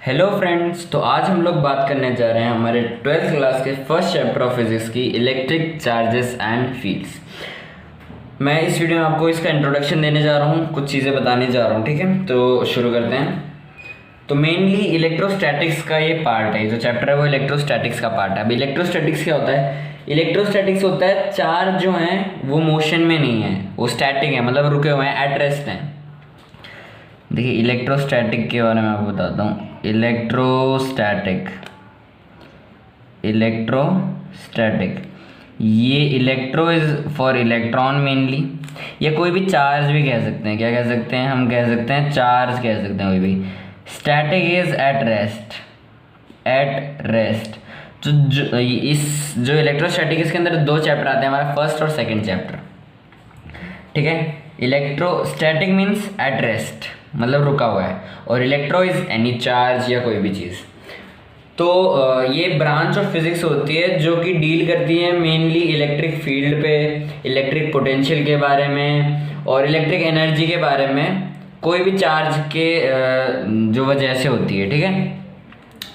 Hello friends, तो आज हम लोग बात करने जा रहे हैं हमारे 12th क्लास के फर्स्ट चैप्टर ऑफ फिजिक्स की इलेक्ट्रिक चार्जेस एंड फील्ड्स। मैं इस वीडियो में आपको इसका इंट्रोडक्शन देने जा रहा हूँ, कुछ चीज़ें बताने जा रहा हूँ। ठीक है, तो शुरू करते हैं। तो मेनली इलेक्ट्रोस्टैटिक्स का ये पार्ट है, जो चैप्टर है वो इलेक्ट्रोस्टैटिक्स का पार्ट है। अब इलेक्ट्रोस्टैटिक्स क्या होता है? इलेक्ट्रोस्टैटिक्स होता है चार्ज जो हैं वो मोशन में नहीं है, वो स्टैटिक है, मतलब रुके हुए हैं, एट रेस्ट हैं। देखिए इलेक्ट्रोस्टैटिक के बारे में आपको बताता हूँ। इलेक्ट्रोस्टैटिक ये electro is for electron mainly, या कोई भी चार्ज भी कह सकते हैं। क्या कह सकते हैं? हम कह सकते हैं चार्ज कह सकते हैं कोई भी। Static is at rest. जो इलेक्ट्रोस्टैटिक, इसके अंदर दो चैप्टर आते हैं, हमारा फर्स्ट और सेकंड चैप्टर। ठीक है, इलेक्ट्रोस्टैटिक मीन्स एट रेस्ट, मतलब रुका हुआ है, और इलेक्ट्रो इज एनी चार्ज या कोई भी चीज़। तो ये ब्रांच ऑफ फिजिक्स होती है जो कि डील करती है मेनली इलेक्ट्रिक फील्ड पे, इलेक्ट्रिक पोटेंशियल के बारे में और इलेक्ट्रिक एनर्जी के बारे में, कोई भी चार्ज के जो वजह से होती है। ठीक है,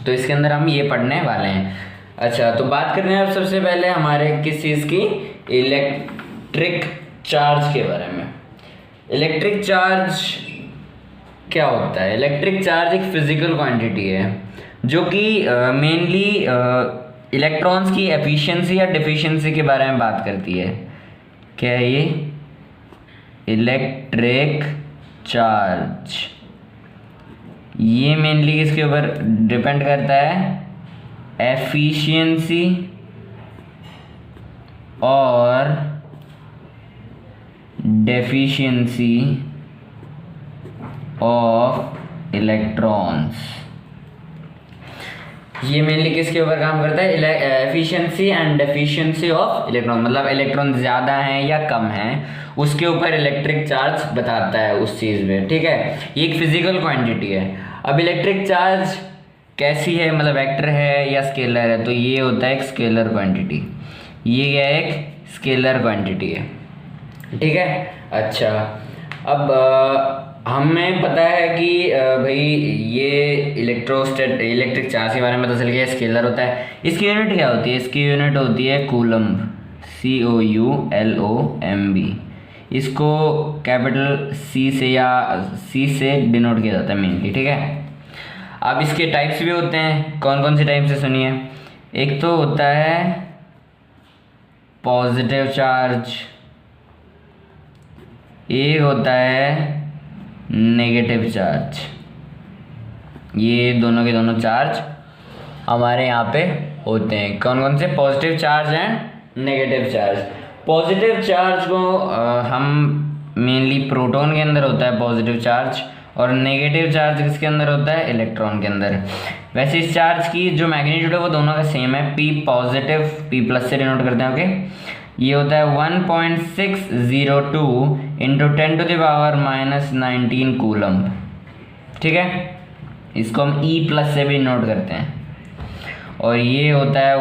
तो इसके अंदर हम ये पढ़ने वाले हैं। अच्छा, तो बात करते हैं अब सबसे पहले हमारे किस चीज़ की, इलेक्ट्रिक चार्ज के बारे में। इलेक्ट्रिक चार्ज क्या होता है? इलेक्ट्रिक चार्ज एक फिजिकल क्वांटिटी है जो कि मेनली इलेक्ट्रॉन्स की एफिशिएंसी या डिफिशिएंसी के बारे में बात करती है। क्या है ये? इलेक्ट्रिक चार्ज ये मेनली किसके ऊपर डिपेंड करता है? एफिशिएंसी और डेफिशिएंसी ऑफ इलेक्ट्रॉन्स। ये मेनली किसके ऊपर काम करता है? Efficiency and deficiency of electron, मतलब इलेक्ट्रॉन ज़्यादा हैं या कम हैं, उसके ऊपर इलेक्ट्रिक चार्ज बताता है उस चीज़ में। ठीक है, ये एक फिजिकल क्वांटिटी है। अब इलेक्ट्रिक चार्ज कैसी है, मतलब वेक्टर है या स्केलर है? तो ये होता है एक स्केलर क्वांटिटी। ये क्या है? एक स्केलर क्वांटिटी है। ठीक है, अच्छा, अब हमें पता है कि भाई ये इलेक्ट्रिक चार्ज के बारे में पता चल गया, स्केलर होता है। इसकी यूनिट क्या होती है? इसकी यूनिट होती है कूलम्ब, COULOMB। इसको कैपिटल C से डिनोट किया जाता है मेनली। ठीक है, अब इसके टाइप्स भी होते हैं। कौन कौन से टाइप्स है सुनिए। एक तो होता है पॉजिटिव चार्ज, एक होता है नेगेटिव चार्ज। ये दोनों के दोनों चार्ज हमारे यहाँ पे होते हैं। कौन कौन से? Positive charge and negative charge. Positive charge को हम मेनली प्रोटॉन के अंदर होता है पॉजिटिव चार्ज, और नेगेटिव चार्ज किसके अंदर होता है? इलेक्ट्रॉन के अंदर। वैसे इस चार्ज की जो मैग्नीट्यूड है वो दोनों का सेम है, P पॉजिटिव, P प्लस से डिनोट करते हैं। ओके, ये होता है 1.602 इंटू 10⁻⁻19 कूलम्ब। ठीक है, इसको हम E प्लस से भी नोट करते हैं। और ये होता है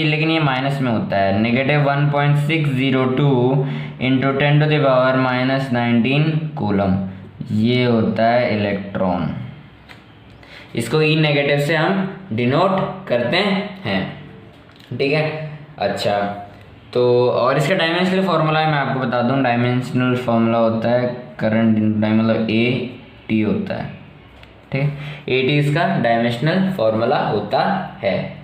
लेकिन ये माइनस में होता है, नेगेटिव 1.602 इंटू 10⁻⁻19 कूलम्ब। ये होता है इलेक्ट्रॉन। इसको E नेगेटिव से हम डिनोट करते हैं। ठीक है, अच्छा, तो और इसका डायमेंशनल फार्मूला है, मैं आपको बता दूं। डायमेंशनल फार्मूला होता है करंट मतलब AT होता है। ठीक है, AT इसका डायमेंशनल फार्मूला होता है।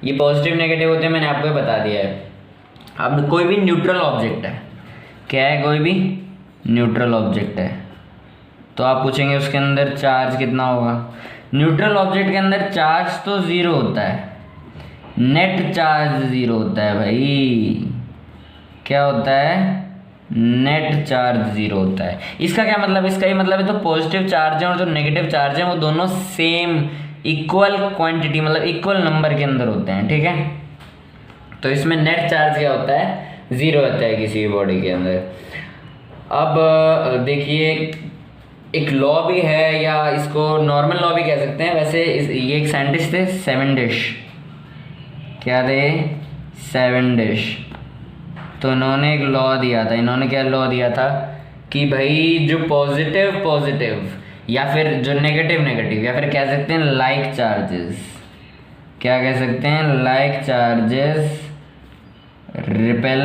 ये पॉजिटिव नेगेटिव होते हैं, मैंने आपको बता दिया है। अब कोई भी न्यूट्रल ऑब्जेक्ट है, क्या है? कोई भी न्यूट्रल ऑब्जेक्ट है, तो आप पूछेंगे उसके अंदर चार्ज कितना होगा। न्यूट्रल ऑब्जेक्ट के अंदर चार्ज तो ज़ीरो होता है, नेट चार्ज ज़ीरो होता है भाई। क्या होता है? नेट चार्ज ज़ीरो होता है। इसका क्या मतलब? इसका ये मतलब है तो पॉजिटिव चार्ज है और जो नेगेटिव चार्ज है वो दोनों सेम इक्वल क्वांटिटी, मतलब इक्वल नंबर के अंदर होते हैं। ठीक है, तो इसमें नेट चार्ज क्या होता है? ज़ीरो होता है किसी भी बॉडी के अंदर। अब देखिए, एक लॉ भी है, या इसको नॉर्मल लॉ भी कह सकते हैं। वैसे ये एक साइंटिस्ट थे, सेवेंडिश। क्या थे? सेवेंडिश। तो इन्होंने एक लॉ दिया था। इन्होंने क्या लॉ दिया था कि भाई जो पॉजिटिव या फिर जो नेगेटिव नेगेटिव, या फिर कह सकते हैं लाइक चार्जेस। क्या कह सकते हैं? Like charges repel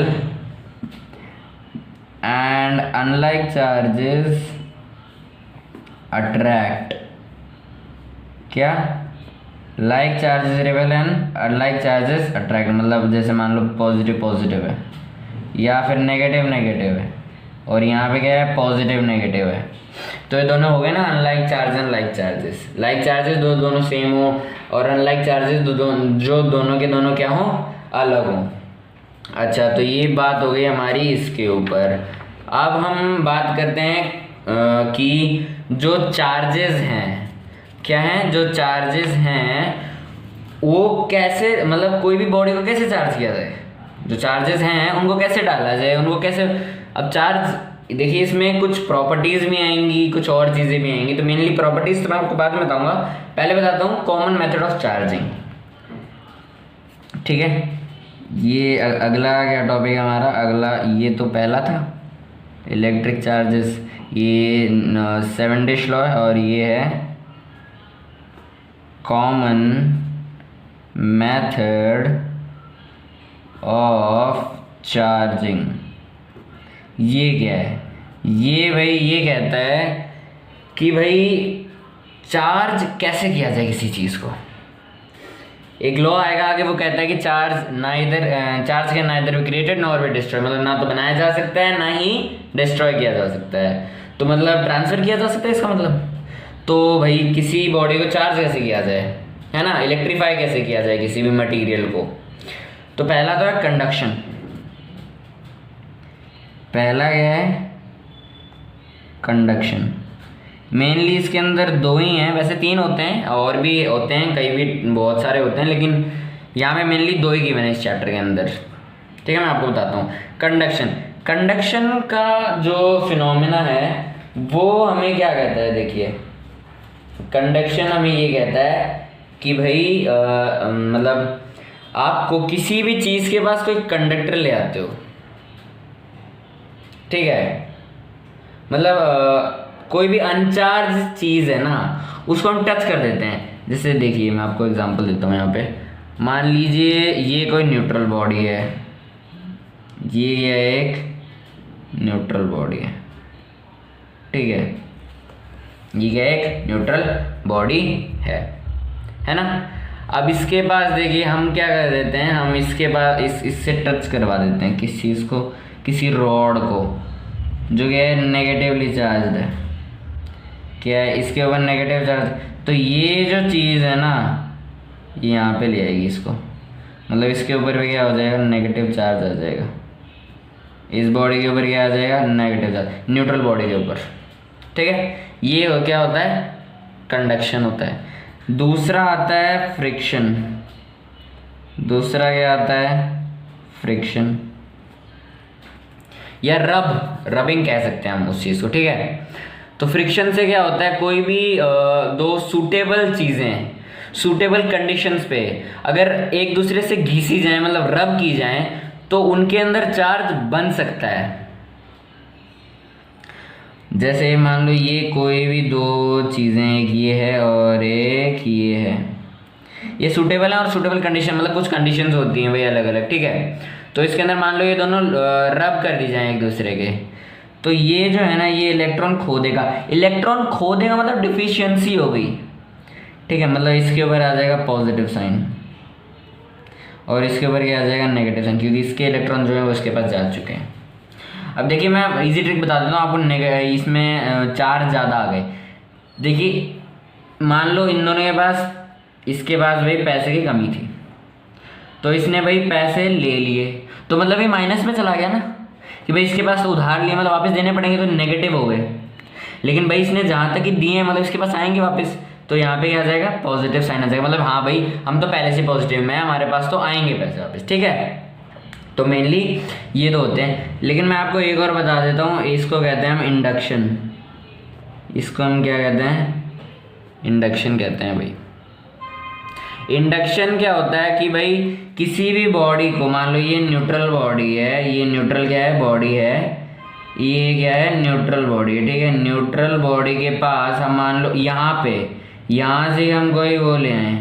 and unlike charges attract. क्या? Like charges repel and unlike charges attract, मतलब जैसे मान लो पॉजिटिव पॉजिटिव है या फिर नेगेटिव नेगेटिव है, और यहाँ पे क्या है? पॉजिटिव नेगेटिव है। तो ये दोनों हो गए ना, unlike charge and like charges. Like charges दोनों सेम हो, और अनलाइक चार्जेस जो दोनों के दोनों क्या हो? अलग हो। अच्छा, तो ये बात हो गई हमारी इसके ऊपर। अब हम बात करते हैं कि जो चार्जेस हैं, क्या हैं? जो चार्जेस हैं वो कैसे, मतलब कोई भी बॉडी को कैसे चार्ज किया जाए? जो चार्जेस हैं उनको कैसे डाला जाए, उनको कैसे? अब चार्ज देखिए, इसमें कुछ प्रॉपर्टीज़ भी आएंगी, कुछ और चीज़ें भी आएंगी। तो मेनली प्रॉपर्टीज़ तो मैं आपको बाद में बताऊंगा, पहले बताता हूँ कॉमन मेथड ऑफ चार्जिंग। ठीक है, ये अगला क्या टॉपिक है हमारा? अगला, ये तो पहला था इलेक्ट्रिक चार्जेस, ये 7 डिश लॉ है, और ये है कॉमन मेथड ऑफ चार्जिंग। ये क्या है? ये भाई ये कहता है कि भाई चार्ज कैसे किया जाए किसी चीज़ को। एक लॉ आएगा आगे, वो कहता है कि charge can neither be created nor be destroy, मतलब ना तो बनाया जा सकता है ना ही डिस्ट्रॉय किया जा सकता है। तो मतलब ट्रांसफर किया जा सकता है, इसका मतलब। तो भाई किसी बॉडी को चार्ज कैसे किया जाए, है ना, इलेक्ट्रीफाई कैसे किया जाए किसी भी मटेरियल को। तो पहला तो है कंडक्शन। पहला क्या है? कंडक्शन। मेनली इसके अंदर 2 ही हैं, वैसे 3 होते हैं और भी होते हैं, कई भी बहुत सारे होते हैं, लेकिन यहाँ पे मेनली 2 ही गिवन है इस चैप्टर के अंदर। ठीक है, मैं आपको बताता हूँ। कंडक्शन का जो फिनोमेना है वो हमें क्या कहता है? देखिए, कंडक्शन हमें ये कहता है कि भाई मतलब आपको किसी भी चीज़ के पास कोई कंडक्टर ले आते हो, ठीक है, मतलब कोई भी अनचार्ज चीज़ है ना, उसको हम टच कर देते हैं। जैसे देखिए, मैं आपको एग्जांपल देता हूँ यहाँ पे। मान लीजिए ये कोई न्यूट्रल बॉडी है, ये एक न्यूट्रल बॉडी है, ठीक है, ये क्या एक न्यूट्रल बॉडी है ना। अब इसके पास देखिए हम क्या कर देते हैं, हम इसके पास इससे टच करवा देते हैं किस चीज़ को, किसी रॉड को, जो क्या है नेगेटिवली चार्ज है। क्या है? इसके ऊपर नेगेटिव चार्ज। तो ये जो चीज़ है ना, ये यहाँ पे ले आएगी इसको, मतलब इसके ऊपर भी क्या हो जाएगा? नेगेटिव चार्ज आ जाएगा। इस बॉडी के ऊपर क्या आ जाएगा? नेगेटिव चार्ज, न्यूट्रल बॉडी के ऊपर। ठीक है, ये क्या होता है? कंडक्शन होता है। दूसरा आता है फ्रिक्शन। दूसरा क्या आता है? फ्रिक्शन या रबिंग कह सकते हैं हम उस चीज़ को। ठीक है, तो फ्रिक्शन से क्या होता है? कोई भी 2 सूटेबल चीज़ें सूटेबल कंडीशंस पे अगर एक दूसरे से घिसी जाए, मतलब रब की जाए, तो उनके अंदर चार्ज बन सकता है। जैसे मान लो ये कोई भी 2 चीज़ें, एक ये है और एक ये है, ये सूटेबल है और सूटेबल कंडीशन, मतलब कुछ कंडीशंस होती हैं भाई अलग अलग। ठीक है, तो इसके अंदर मान लो ये दोनों रब कर दी जाए एक दूसरे के, तो ये जो है ना, ये इलेक्ट्रॉन खो देगा। इलेक्ट्रॉन खो देगा मतलब डिफिशियंसी हो गई। ठीक है, मतलब इसके ऊपर आ जाएगा पॉजिटिव साइन और इसके ऊपर क्या आ जाएगा? नेगेटिव साइन, क्योंकि इसके इलेक्ट्रॉन जो है वो इसके पास जा चुके हैं। अब देखिए, मैं इजी ट्रिक बता देता हूँ आपको। इसमें चार्ज ज़्यादा आ गए। देखिए, मान लो इन दोनों के पास, इसके पास भाई पैसे की कमी थी, तो इसने भाई पैसे ले लिए, तो मतलब ये माइनस में चला गया ना, कि भाई इसके पास उधार लिए, मतलब वापस देने पड़ेंगे, तो नेगेटिव हो गए। लेकिन भाई इसने जहाँ तक ही दिए हैं, मतलब इसके पास आएंगे वापस, तो यहाँ पे क्या आ जाएगा? पॉजिटिव साइन आ जाएगा। मतलब हाँ भाई, हम तो पहले से पॉजिटिव में, हमारे पास तो आएंगे पैसे वापस। ठीक है, तो मेनली ये 2 होते हैं। लेकिन मैं आपको एक और बता देता हूँ, इसको कहते हैं हम इंडक्शन। इसको हम क्या कहते हैं? इंडक्शन कहते हैं भाई। इंडक्शन क्या होता है कि भाई किसी भी बॉडी को, मान लो ये न्यूट्रल बॉडी है, ये न्यूट्रल क्या है? बॉडी है। ये क्या है, न्यूट्रल बॉडी है, ठीक है। न्यूट्रल बॉडी के पास हम मान लो यहाँ से हम कोई वो ले आए,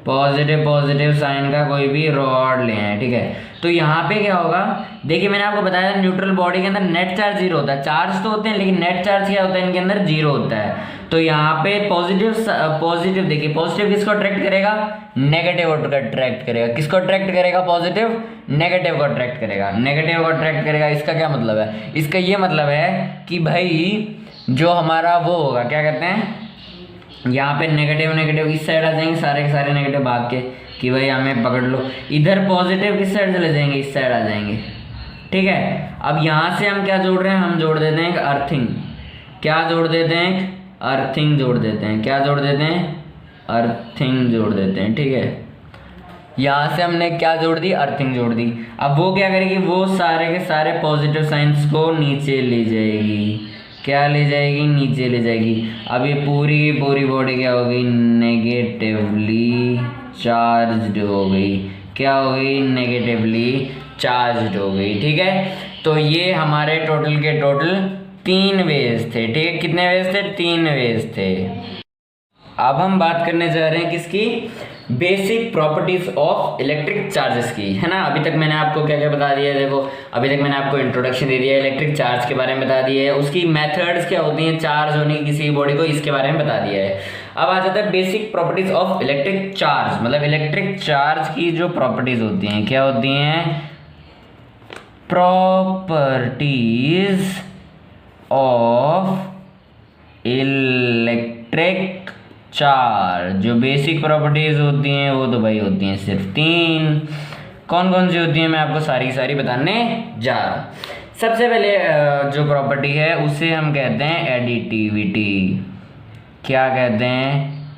पॉजिटिव साइन का कोई भी रॉड ले आए, ठीक है। तो यहाँ पे क्या होगा, देखिए मैंने आपको बताया न्यूट्रल बॉडी के अंदर नेट चार्ज जीरो होता है, चार्ज तो होते हैं लेकिन नेट चार्ज क्या होता है इनके अंदर, जीरो होता है। तो यहाँ पे पॉजिटिव देखिए, पॉजिटिव किसको अट्रैक्ट करेगा, नेगेटिव को अट्रैक्ट करेगा। किसको अट्रैक्ट करेगा, पॉजिटिव नेगेटिव को अट्रैक्ट करेगा, नेगेटिव को अट्रैक्ट करेगा। इसका क्या मतलब है, इसका ये मतलब है कि भाई जो हमारा वो होगा, क्या कहते हैं, यहाँ पे नेगेटिव इस साइड आ जाएंगे, सारे के सारे नेगेटिव भाग के, कि भाई हमें पकड़ लो। इधर पॉजिटिव किस साइड चले जाएंगे, इस साइड आ जाएंगे, ठीक है। अब यहाँ से हम क्या जोड़ रहे हैं, हम जोड़ देते हैं अर्थिंग। क्या जोड़ देते हैं, अर्थिंग जोड़ देते हैं। क्या जोड़ देते हैं, अर्थिंग जोड़ देते हैं, ठीक है। यहाँ से हमने क्या जोड़ दी, अर्थिंग जोड़ दी। अब वो क्या करेगी, वो सारे के सारे पॉजिटिव साइंस को नीचे ले जाएगी। क्या ले जाएगी, नीचे ले जाएगी। अब ये पूरी की पूरी बॉडी क्या हो गई, नेगेटिवली चार्ज्ड हो गई। क्या हो गई, नेगेटिवली चार्ज्ड हो गई, ठीक है। तो ये हमारे टोटल के टोटल 3 वेज थे, ठीक है। कितने वेज थे, 3 वेज थे। अब हम बात करने जा रहे हैं किसकी, basic properties of electric charges की, है ना। अभी तक मैंने आपको क्या क्या बता दिया है, देखो अभी तक मैंने आपको इंट्रोडक्शन दे दिया है, इलेक्ट्रिक चार्ज के बारे में बता दिया है, उसकी मेथड्स क्या होती हैं चार्ज होने की किसी बॉडी को, इसके बारे में बता दिया है। अब आ जाता है basic properties of electric charge, मतलब इलेक्ट्रिक चार्ज की जो प्रॉपर्टीज होती हैं, क्या होती हैं, प्रॉपर्टीज ऑफ इलेक्ट्रिक चार्ज। जो बेसिक प्रॉपर्टीज होती हैं वो तो भाई होती हैं सिर्फ 3। कौन कौन सी होती हैं, मैं आपको सारी बताने जा रहा हूँ। सबसे पहले जो प्रॉपर्टी है उसे हम कहते हैं एडिटिविटी। क्या कहते हैं,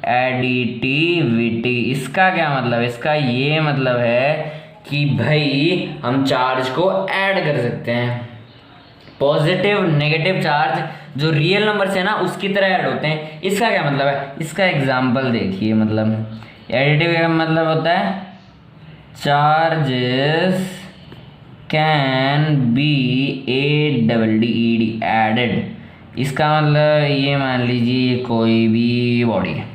एडिटिविटी। इसका क्या मतलब, इसका ये मतलब है कि भाई हम चार्ज को ऐड कर सकते हैं। पॉजिटिव नेगेटिव चार्ज जो रियल नंबर से ना उसकी तरह ऐड होते हैं। इसका क्या मतलब है, इसका एग्जांपल देखिए। मतलब एडिटिव का मतलब होता है charges can be ADD added. इसका मतलब ये मान लीजिए कोई भी बॉडी है।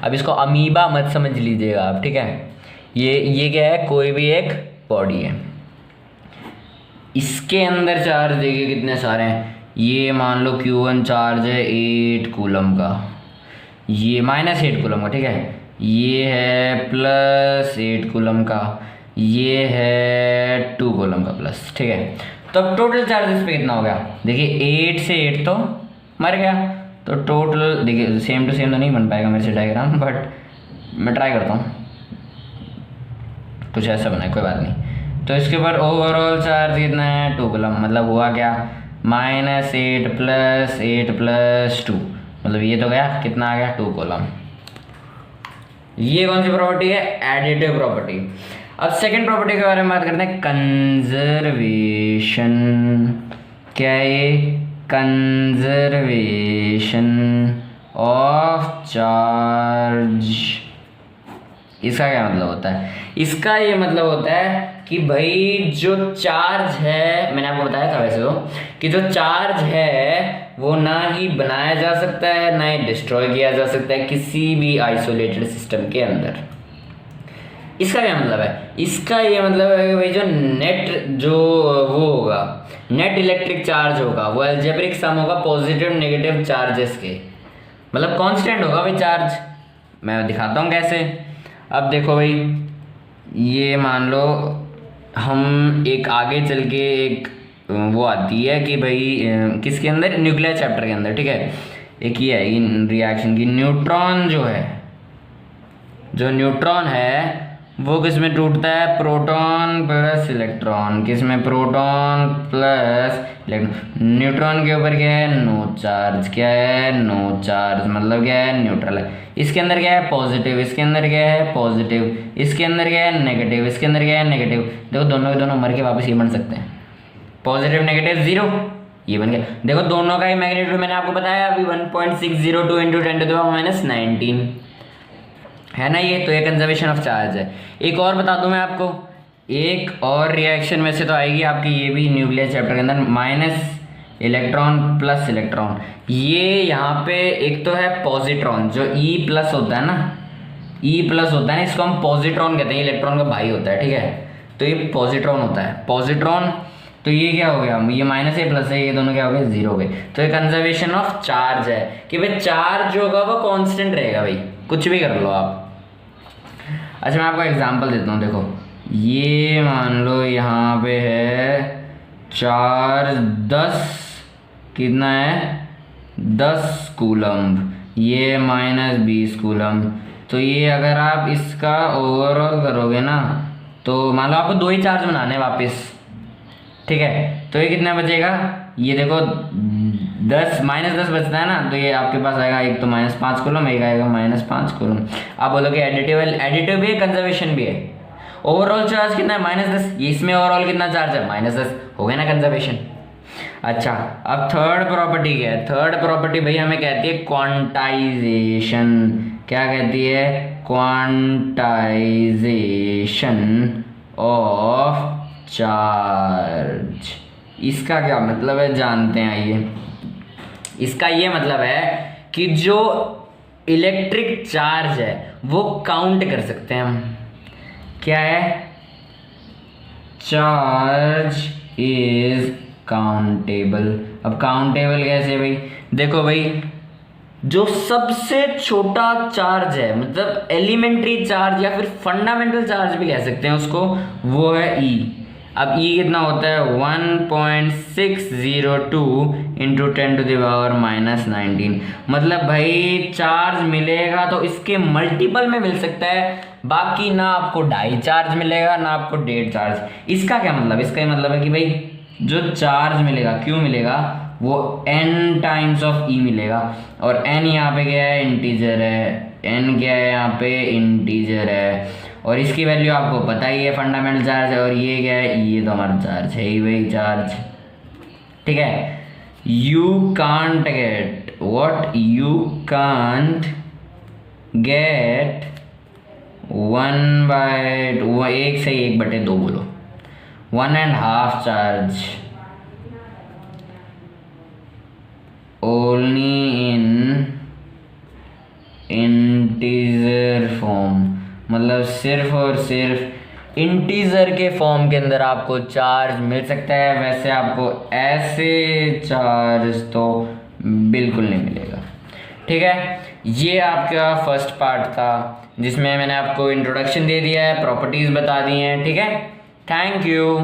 अब इसको अमीबा मत समझ लीजिएगा आप, ठीक है। ये क्या है, कोई भी एक बॉडी है, इसके अंदर चार्ज देखिए कितने सारे हैं। ये मान लो Q1 चार्ज है 8 कूलम का, ये -8 कूलम का, ठीक है। ये है +8 कूलम का, ये है 2 कूलम का प्लस, ठीक है। तो अब टोटल चार्ज इस पे कितना हो गया, देखिए 8 से 8 तो मर गया। तो टोटल देखिए सेम टू सेम तो नहीं बन पाएगा मेरे से डायग्राम, बट मैं ट्राई करता हूँ कुछ ऐसा बनाए, कोई बात नहीं। तो इसके ऊपर ओवरऑल चार्ज कितना है, 2 कूलम। मतलब हुआ क्या, -8 + 8 + 2, मतलब ये तो गया कितना आ गया, 2 कूलम। ये कौन सी प्रॉपर्टी है, एडिटिव प्रॉपर्टी। अब सेकंड प्रॉपर्टी के बारे में बात करते हैं, कंजर्वेशन। क्या है ये, कंजर्वेशन ऑफ चार्ज। इसका क्या मतलब होता है, इसका ये मतलब होता है कि भाई जो चार्ज है, मैंने आपको बताया था वैसे तो, कि जो चार्ज है वो ना ही बनाया जा सकता है ना ही डिस्ट्रॉय किया जा सकता है किसी भी आइसोलेटेड सिस्टम के अंदर। इसका क्या मतलब है, इसका ये मतलब है कि भाई जो नेट जो वो होगा, नेट इलेक्ट्रिक चार्ज होगा, वो अलजेब्रिक सम होगा पॉजिटिव नेगेटिव चार्जेस के। मतलब कांस्टेंट होगा भाई चार्ज। मैं दिखाता हूँ कैसे। अब देखो भाई, ये मान लो हम एक आगे चल के एक वो आती है कि भाई किसके अंदर, न्यूक्लियर चैप्टर के अंदर, ठीक है। एक ये है इन रिएक्शन की, न्यूट्रॉन जो है, जो न्यूट्रॉन है वो किस में टूटता है, प्रोटॉन प्लस इलेक्ट्रॉन। किस में, प्रोटॉन प्लस इलेक्ट्रॉन। न्यूट्रॉन के ऊपर क्या है, नो चार्ज। क्या है, नो चार्ज, मतलब क्या है, न्यूट्रल है। इसके अंदर क्या है, पॉजिटिव। इसके अंदर क्या है, पॉजिटिव। इसके अंदर क्या है, नेगेटिव। इसके अंदर क्या है, नेगेटिव। देखो दोनों के दोनों मर के वापस ये बन सकते हैं, पॉजिटिव नेगेटिव 0, ये बन गया। देखो दोनों का ही मैग्नीट्यूड मैंने आपको बताया अभी 1.602 × 10⁻19 है ना ये। तो ये कंजर्वेशन ऑफ चार्ज है। एक और बता दूं मैं आपको, एक और रिएक्शन वैसे तो आएगी आपकी ये भी न्यूक्लियर चैप्टर के अंदर, माइनस इलेक्ट्रॉन प्लस इलेक्ट्रॉन। ये यहाँ पे एक तो है पॉजिट्रॉन, जो ई प्लस होता है ना, ई प्लस होता है ना, इसको हम पॉजिट्रॉन कहते हैं, इलेक्ट्रॉन का भाई होता है, ठीक है। तो ये पॉजिट्रॉन होता है, पॉजिट्रॉन। तो ये क्या हो गया, ये माइनस है प्लस है, ये दोनों क्या हो गए, जीरो हो गए। तो ये कंजर्वेशन ऑफ चार्ज है कि भाई चार्ज जो होगा वो कांस्टेंट रहेगा भाई, कुछ भी कर लो आप। अच्छा मैं आपको एग्जांपल देता हूँ, देखो ये मान लो यहाँ पे है चार्ज 10, कितना है 10 कूलम्ब, ये -20 कूलम्ब। तो ये अगर आप इसका ओवरऑल करोगे ना, तो मान लो आपको 2 ही चार्ज बनाने हैं वापस, ठीक है। तो ये कितना बचेगा, ये देखो 10 -10 बचता है ना, तो ये आपके पास आएगा एक तो -5 कूलम, एक आएगा -5 कूलम। आप बोलोगे एडिटिव भी है, कंजर्वेशन भी है। ओवरऑल चार्ज कितना है -10, ये इसमें ओवरऑल कितना चार्ज है -10, हो गया ना कंजर्वेशन। अच्छा अब थर्ड प्रॉपर्टी क्या है, थर्ड प्रॉपर्टी भाई हमें कहती है क्वांटाइजेशन। क्या कहती है, क्वांटाइजेशन ऑफ चार्ज। इसका क्या मतलब है जानते हैं आइए। इसका ये मतलब है कि जो इलेक्ट्रिक चार्ज है वो काउंट कर सकते हैं हम। क्या है, चार्ज इज काउंटेबल। अब काउंटेबल कैसे भाई, देखो भाई जो सबसे छोटा चार्ज है, मतलब एलिमेंट्री चार्ज या फिर फंडामेंटल चार्ज भी कह सकते हैं उसको, वो है ई। अब ई कितना होता है 1.602 इंटू 10⁻⁻⁹। मतलब भाई चार्ज मिलेगा तो इसके मल्टीपल में मिल सकता है, बाकी ना आपको ढाई चार्ज मिलेगा ना आपको 1.5 चार्ज। इसका क्या मतलब, इसका ये मतलब है कि भाई जो चार्ज मिलेगा, क्यों मिलेगा, वो n टाइम्स ऑफ ई मिलेगा। और n यहाँ पे क्या है, इंटीजर है, n क्या है यहाँ पे, इंटीजर है। और इसकी वैल्यू आपको पता ही है, फंडामेंटल चार्ज है। और ये क्या है, ये तो हमारा चार्ज है ही भाई, चार्ज, ठीक है। You can't get what, you can't get 1/2, 1 से 1/2 बोलो, 1.5 charge only in integer form. मतलब सिर्फ और सिर्फ इंटीजर के फॉर्म के अंदर आपको चार्ज मिल सकता है, वैसे आपको ऐसे चार्ज तो बिल्कुल नहीं मिलेगा, ठीक है। ये आपका फर्स्ट पार्ट था जिसमें मैंने आपको इंट्रोडक्शन दे दिया है, प्रॉपर्टीज बता दी हैं, ठीक है। Thank you.